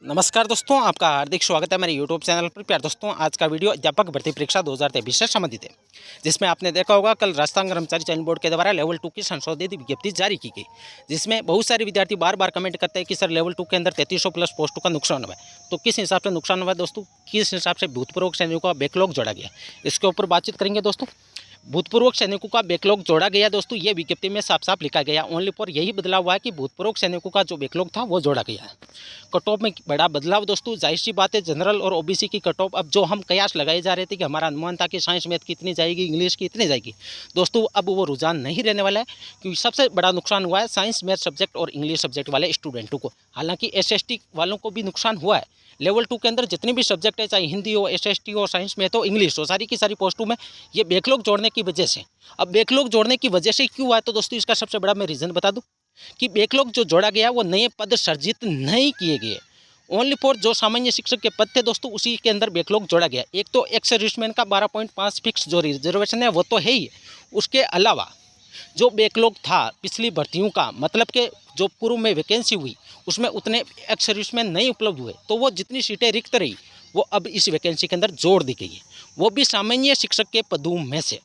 नमस्कार दोस्तों, आपका हार्दिक स्वागत है मेरे यूट्यूब चैनल पर। प्यार दोस्तों, आज का वीडियो अध्यापक भर्ती परीक्षा 2023 से संबंधित है, जिसमें आपने देखा होगा कल राजस्थान कर्मचारी चयन बोर्ड के द्वारा लेवल 2 की संशोधित विज्ञप्ति जारी की गई, जिसमें बहुत सारे विद्यार्थी बार बार कमेंट करते हैं कि सर लेवल 2 के अंदर 3300 प्लस पोस्टों का नुकसान हुआ है। तो किस हिसाब से नुकसान हुआ है दोस्तों, किस हिसाब से भूतपूर्व सैनिकों का बैकलॉग जोड़ा गया, इसके ऊपर बातचीत करेंगे दोस्तों। भूतपूर्व सैनिकों का बैकलॉग जोड़ा गया दोस्तों, ये विज्ञप्ति में साफ साफ लिखा गया। ओनली फॉर यही बदलाव हुआ है कि भूतपूर्व सैनिकों का जो बैकलॉग था वो जोड़ा गया है। कट ऑफ में बड़ा बदलाव दोस्तों, जाहिर सी बात है जनरल और ओबीसी की कट ऑफ, अब जो हम कयास लगाए जा रहे थे कि हमारा अनुमान था कि साइंस मैथ की इतनी जाएगी, इंग्लिश की इतनी जाएगी दोस्तों, अब वो रुझान नहीं रहने वाला है, क्योंकि सबसे बड़ा नुकसान हुआ है साइंस मैथ सब्जेक्ट और इंग्लिश सब्जेक्ट वाले स्टूडेंटों को। हालांकि एसएसटी वालों को भी नुकसान हुआ है। लेवल 2 के अंदर जितनी भी सब्जेक्ट है, चाहे हिंदी हो, एसएसटी हो, साइंस मैथ हो, इंग्लिश हो, सारी की सारी पोस्टों में ये बैकलॉग जोड़ने की वजह से, अब बैकलॉग जोड़ने की वजह से क्यों हुआ है तो दोस्तों इसका सबसे बड़ा मैं रीज़न बता दूं कि बैकलॉग जो जोड़ा गया वो नए पद सर्जित नहीं किए गए। ओनली फॉर जो सामान्य शिक्षक के पद थे दोस्तों, उसी के अंदर बैकलॉग जोड़ा गया। एक तो एक्स सर्विसमैन का 12.5 फिक्स जो रिजर्वेशन है वो तो है ही, उसके अलावा जो बैकलॉग था पिछली भर्तियों का, मतलब कि जो पूर्व में वैकेंसी हुई उसमें उतने एक्स सर्विसमैन नहीं उपलब्ध हुए, तो वो जितनी सीटें रिक्त रही वो अब इस वैकेंसी के अंदर जोड़ दी गई है, वो भी सामान्य शिक्षक के पदों में से।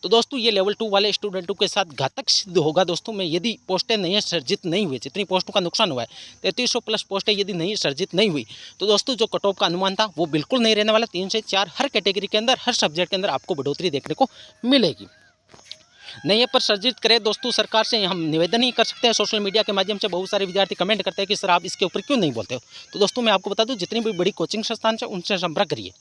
तो दोस्तों ये लेवल 2 वाले स्टूडेंटों के साथ घातक सिद्ध होगा दोस्तों में, यदि पोस्टें नहीं सर्जित नहीं हुई, जितनी पोस्टों का नुकसान हुआ है 3300 प्लस पोस्टें यदि नहीं सर्जित नहीं हुई तो दोस्तों जो कट ऑफ का अनुमान था वो बिल्कुल नहीं रहने वाला। 3 से 4 हर कैटेगरी के अंदर, हर सब्जेक्ट के अंदर आपको बढ़ोतरी देखने को मिलेगी। नहीं पर सर्जित करें दोस्तों, सरकार से हम निवेदन ही कर सकते हैं। सोशल मीडिया के माध्यम से बहुत सारे विद्यार्थी कमेंट करते हैं कि सर आप इसके ऊपर क्यों नहीं बोलते हो। तो दोस्तों मैं आपको बता दूं, जितनी भी बड़ी कोचिंग संस्थान से उनसे संपर्क करिए।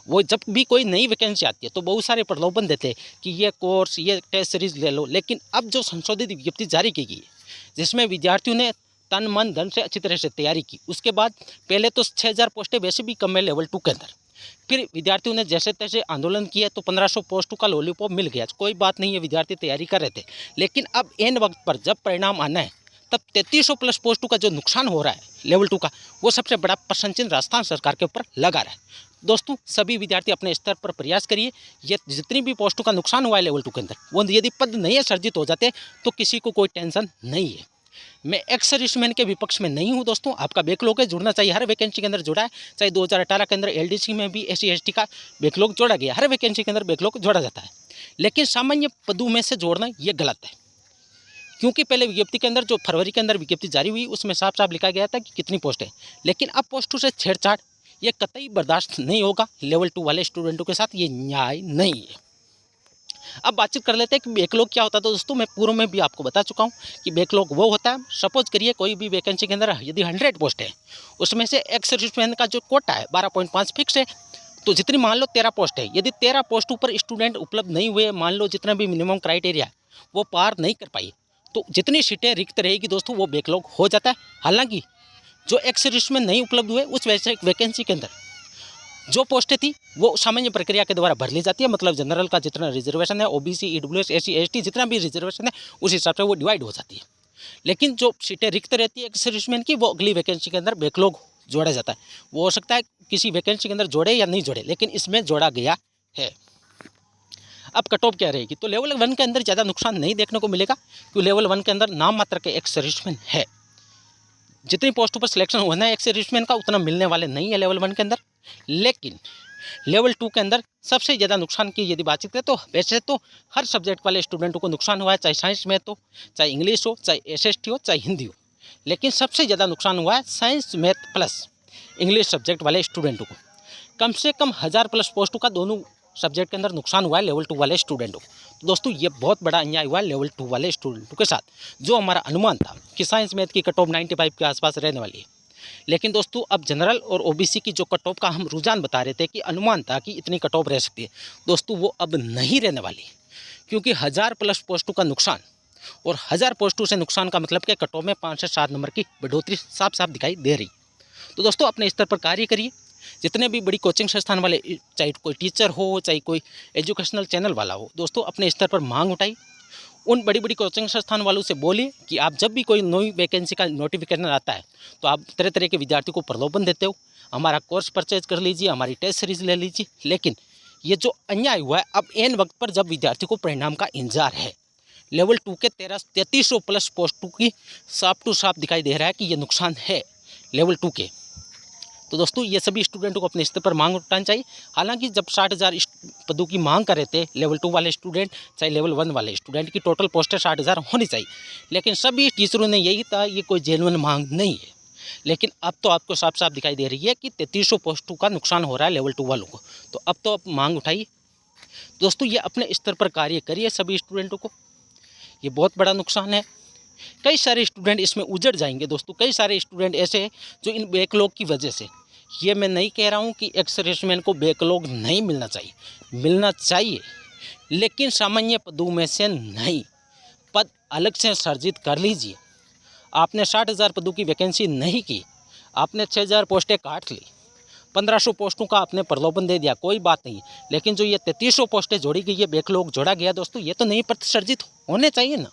वो जब भी कोई नई वैकेंसी आती है तो बहुत सारे प्रलोभन देते हैं कि ये कोर्स, ये टेस्ट सीरीज ले लो, लेकिन अब जो संशोधित विज्ञप्ति जारी की गई है जिसमें विद्यार्थियों ने तन मन धन से अच्छी तरह से तैयारी की, उसके बाद पहले तो 6000 पोस्टें वैसे भी कम है लेवल 2 के अंदर, फिर विद्यार्थियों ने जैसे तैसे आंदोलन किया तो 1500 पोस्टों का लॉलीपॉप मिल गया। कोई बात नहीं है, विद्यार्थी तैयारी कर रहे थे, लेकिन अब एन वक्त पर जब परिणाम आना है तब 3300 प्लस पोस्टों का जो नुकसान हो रहा है लेवल 2 का, वो सबसे बड़ा प्रश्न चिन्ह राजस्थान सरकार के ऊपर लगा रहा है। दोस्तों सभी विद्यार्थी अपने स्तर पर प्रयास करिए। ये जितनी भी पोस्टों का नुकसान हुआ है लेवल 2 के अंदर, वो यदि पद नहीं सर्जित हो जाते तो किसी को कोई टेंशन नहीं है। मैं एक्स सर्विसमैन के विपक्ष में नहीं हूं दोस्तों, आपका बैकलॉग है, जुड़ना चाहिए, हर वैकेंसी के अंदर जुड़ा है। चाहे 2018 के अंदर एलडीसी में भी एससी एसटी का बैकलॉग जोड़ा गया, हर वैकेंसी के अंदर बैकलॉग जोड़ा जाता है, लेकिन सामान्य पदों में से जोड़ना ये गलत है। क्योंकि पहले विज्ञप्ति के अंदर जो फरवरी के अंदर विज्ञप्ति जारी हुई उसमें साफ साफ लिखा गया था कि कितनी पोस्ट है, लेकिन अब पोस्टों से छेड़छाड़ ये कतई बर्दाश्त नहीं होगा। लेवल 2 वाले स्टूडेंटों के साथ ये न्याय नहीं है। अब बातचीत कर लेते हैं कि बैकलॉग क्या होता है। तो दोस्तों मैं पूर्व में भी आपको बता चुका हूँ कि बैकलॉग वो होता है, सपोज करिए कोई भी वैकेंसी के अंदर यदि 100 पोस्ट है, उसमें से एक्स सर्विसमैन का जो कोटा है 12.5 फिक्स है, तो जितनी मान लो 13 पोस्ट है, यदि 13 पोस्ट ऊपर स्टूडेंट उपलब्ध नहीं हुए, मान लो जितना भी मिनिमम क्राइटेरिया है वो पार नहीं कर पाई, तो जितनी सीटें रिक्त रहेगी दोस्तों वो बैकलॉग हो जाता है। हालांकि जो एक्स सर्विसमैन नहीं उपलब्ध हुए उस वैकेंसी के अंदर जो पोस्टें थी वो सामान्य प्रक्रिया के द्वारा भर ली जाती है, मतलब जनरल का जितना रिजर्वेशन है, ओबीसी, ईडब्ल्यूएस, एससी, एसटी जितना भी रिजर्वेशन है उस हिसाब से वो डिवाइड हो जाती है। लेकिन जो सीटें रिक्त रहती है एक सर्विसमैन की, वो अगली वैकेंसी के अंदर बैकलॉग जोड़ा जाता है। वो हो सकता है किसी वैकेंसी के अंदर जोड़े या नहीं जोड़े, लेकिन इसमें जोड़ा गया है। अब कट ऑफ क्या रहेगी, तो लेवल 1 के अंदर ज़्यादा नुकसान नहीं देखने को मिलेगा, क्योंकि लेवल 1 के अंदर नाम मात्र के एक सर्विसमैन है। जितनी पोस्टों पर सिलेक्शन होना है एक सर्विसमैन का उतना मिलने वाले नहीं है लेवल 1 के अंदर। लेकिन लेवल 2 के अंदर सबसे ज़्यादा नुकसान की यदि बातचीत करें तो वैसे तो हर सब्जेक्ट वाले स्टूडेंटों को नुकसान हुआ है, चाहे साइंस मैथ हो, चाहे इंग्लिश हो, चाहे एसएसटी हो, चाहे हिंदी हो, लेकिन सबसे ज़्यादा नुकसान हुआ है science math plus English subject वाले स्टूडेंटों को। कम से कम 1000 प्लस पोस्टों का दोनों सब्जेक्ट के अंदर नुकसान हुआ है लेवल 2 वाले स्टूडेंटों को। तो दोस्तों ये बहुत बड़ा अन्याय हुआ है लेवल 2 वाले स्टूडेंटों के साथ। जो हमारा अनुमान था कि साइंस मैथ की कट ऑफ 95 के आसपास रहने वाली है, लेकिन दोस्तों अब जनरल और ओबीसी की जो कट ऑफ का हम रुझान बता रहे थे कि अनुमान था कि इतनी कट ऑफ रह सकती है, दोस्तों वो अब नहीं रहने वाली, क्योंकि 1000 प्लस पोस्टों का नुकसान और 1000 पोस्टों से नुकसान का मतलब कि कट ऑफ में 5 से 7 नंबर की बढ़ोतरी साफ साफ दिखाई दे रही। तो दोस्तों अपने स्तर पर कार्य करिए। जितने भी बड़ी कोचिंग संस्थान वाले, चाहे कोई टीचर हो, चाहे कोई एजुकेशनल चैनल वाला हो, दोस्तों अपने स्तर पर मांग उठाई। उन बड़ी बड़ी कोचिंग संस्थान वालों से बोलिए कि आप जब भी कोई नई वैकेंसी का नोटिफिकेशन आता है तो आप तरह तरह के विद्यार्थियों को प्रलोभन देते हो, हमारा कोर्स परचेज कर लीजिए, हमारी टेस्ट सीरीज ले लीजिए। लेकिन ये जो अन्याय हुआ है अब एन वक्त पर जब विद्यार्थियों को परिणाम का इंतजार है, लेवल 2 के 3300 प्लस पोस्टों की साफ टू साफ दिखाई दे रहा है कि ये नुकसान है लेवल 2 के। तो दोस्तों ये सभी स्टूडेंटों को अपने स्तर पर मांग उठानी चाहिए। हालांकि जब 60,000 पदों की मांग कर रहे थे लेवल 2 वाले स्टूडेंट चाहे लेवल 1 वाले स्टूडेंट की टोटल पोस्टें 60,000 होनी चाहिए, लेकिन सभी टीचरों ने यही था ये कोई जेन्युइन मांग नहीं है। लेकिन अब तो आपको साफ साफ दिखाई दे रही है कि 3300 पोस्टों का नुकसान हो रहा है लेवल 2 वालों को। तो अब तो आप मांग उठाइए दोस्तों, ये अपने स्तर पर कार्य करिए सभी स्टूडेंटों को। ये बहुत बड़ा नुकसान है, कई सारे स्टूडेंट इसमें उजड़ जाएंगे दोस्तों। कई सारे स्टूडेंट ऐसे हैं जो इन बैकलॉग की वजह से, ये मैं नहीं कह रहा हूँ कि एक्स सर्विसमैन को बैकलॉग नहीं मिलना चाहिए, मिलना चाहिए, लेकिन सामान्य पदों में से नहीं, पद अलग से सर्जित कर लीजिए। आपने 60,000 पदों की वैकेंसी नहीं की, आपने 6,000 पोस्टें काट ली, 1,500 पोस्टों का आपने प्रलोभन दे दिया, कोई बात नहीं, लेकिन जो ये 3300 पोस्टें जोड़ी गई है, बैकलॉग जोड़ा गया दोस्तों, ये तो नहीं प्रतिसर्जित होने चाहिए ना।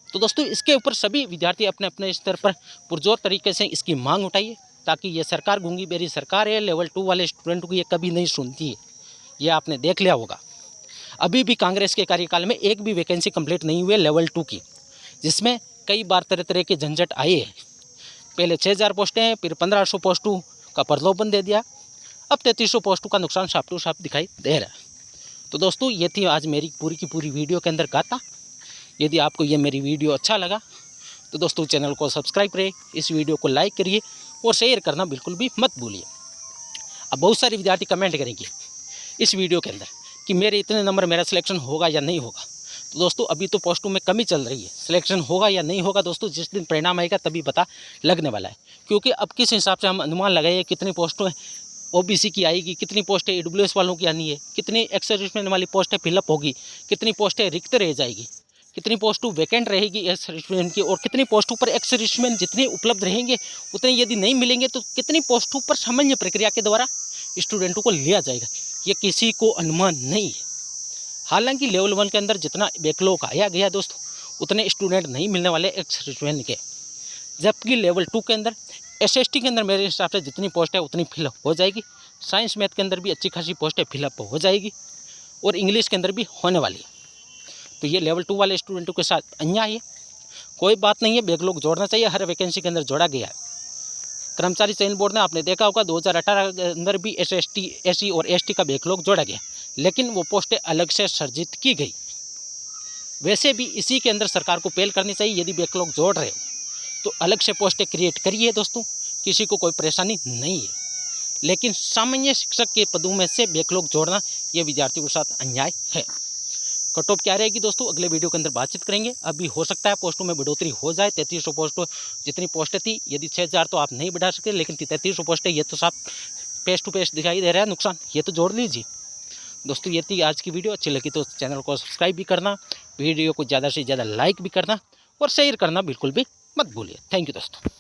तो दोस्तों इसके ऊपर सभी विद्यार्थी अपने अपने स्तर पर पुरजोर तरीके से इसकी मांग उठाइए, ताकि ये सरकार गूंगी बेरी सरकार है, लेवल 2 वाले स्टूडेंट को ये कभी नहीं सुनती है, ये आपने देख लिया होगा। अभी भी कांग्रेस के कार्यकाल में एक भी वैकेंसी कंप्लीट नहीं हुई है लेवल 2 की, जिसमें कई बार तरह तरह के झंझट आए हैं। पहले 6,000 पोस्टें हैं, फिर 1,500 पोस्टों का प्रलोभन दे दिया, अब 3300 पोस्टों का नुकसान साफ टू साफ दिखाई दे रहा है। तो दोस्तों ये थी आज मेरी पूरी की पूरी वीडियो के अंदर गाथा। यदि आपको ये मेरी वीडियो अच्छा लगा तो दोस्तों चैनल को सब्सक्राइब करें, इस वीडियो को लाइक करिए और शेयर करना बिल्कुल भी मत भूलिए। अब बहुत सारे विद्यार्थी कमेंट करेंगे इस वीडियो के अंदर कि मेरे इतने नंबर, मेरा सिलेक्शन होगा या नहीं होगा। तो दोस्तों अभी तो पोस्टों में कमी चल रही है, सिलेक्शन होगा या नहीं होगा दोस्तों जिस दिन परिणाम आएगा तभी पता लगने वाला है। क्योंकि अब किस हिसाब से हम अनुमान लगाए कितनी पोस्टें ओबीसी की आएगी, कितनी पोस्टें ईडब्ल्यूएस वालों की आनी है, कितनी एक्स सर्विसमैन वाली पोस्टें फिलअप होगी, कितनी पोस्टें रिक्त रह जाएगी, कितनी पोस्टों वैकेंट रहेगी एक्स सर्विसमैन की, और कितनी पोस्टों पर एक्स सर्विसमैन जितने उपलब्ध रहेंगे उतने यदि नहीं मिलेंगे तो कितनी पोस्टों पर सामान्य प्रक्रिया के द्वारा स्टूडेंटों को लिया जाएगा, ये किसी को अनुमान नहीं है। हालांकि लेवल 1 के अंदर जितना बैकलॉग आया गया दोस्तों उतने स्टूडेंट नहीं मिलने वाले एक्स सर्विसमैन के, जबकि लेवल 2 के अंदर एसएसटी के अंदर मेरे हिसाब से जितनी पोस्ट है उतनी फिलअप हो जाएगी। साइंस मैथ के अंदर भी अच्छी खासी पोस्टें फिलअप हो जाएगी और इंग्लिश के अंदर भी होने वाली है। तो ये लेवल 2 वाले स्टूडेंटों के साथ अन्याय है, कोई बात नहीं है, बैकलॉग जोड़ना चाहिए, हर वैकेंसी के अंदर जोड़ा गया है। कर्मचारी चयन बोर्ड ने आपने देखा होगा 2018 के अंदर भी एससी और एसटी का बैकलॉग जोड़ा गया, लेकिन वो पोस्टें अलग से सर्जित की गई। वैसे भी इसी के अंदर सरकार को पहल करनी चाहिए, यदि बैकलॉग जोड़ रहे हो तो अलग से पोस्टें क्रिएट करिए दोस्तों, किसी को कोई परेशानी नहीं है। लेकिन सामान्य शिक्षक के पदों में से बैकलॉग जोड़ना ये विद्यार्थियों के साथ अन्याय है। कट ऑफ क्या रहेगी दोस्तों अगले वीडियो के अंदर बातचीत करेंगे। अभी हो सकता है पोस्टों में बढ़ोतरी हो जाए, 3300 पोस्टों जितनी पोस्टें थी, यदि 6,000 तो आप नहीं बढ़ा सकते, लेकिन 3300 पोस्टें ये तो साफ पेस्ट टू पेस्ट दिखाई दे रहा है नुकसान, ये तो जोड़ लीजिए दोस्तों। ये थी आज की वीडियो, अच्छी लगी तो चैनल को सब्सक्राइब भी करना, वीडियो को ज़्यादा से ज़्यादा लाइक भी करना और शेयर करना बिल्कुल भी मत भूलिए। थैंक यू दोस्तों।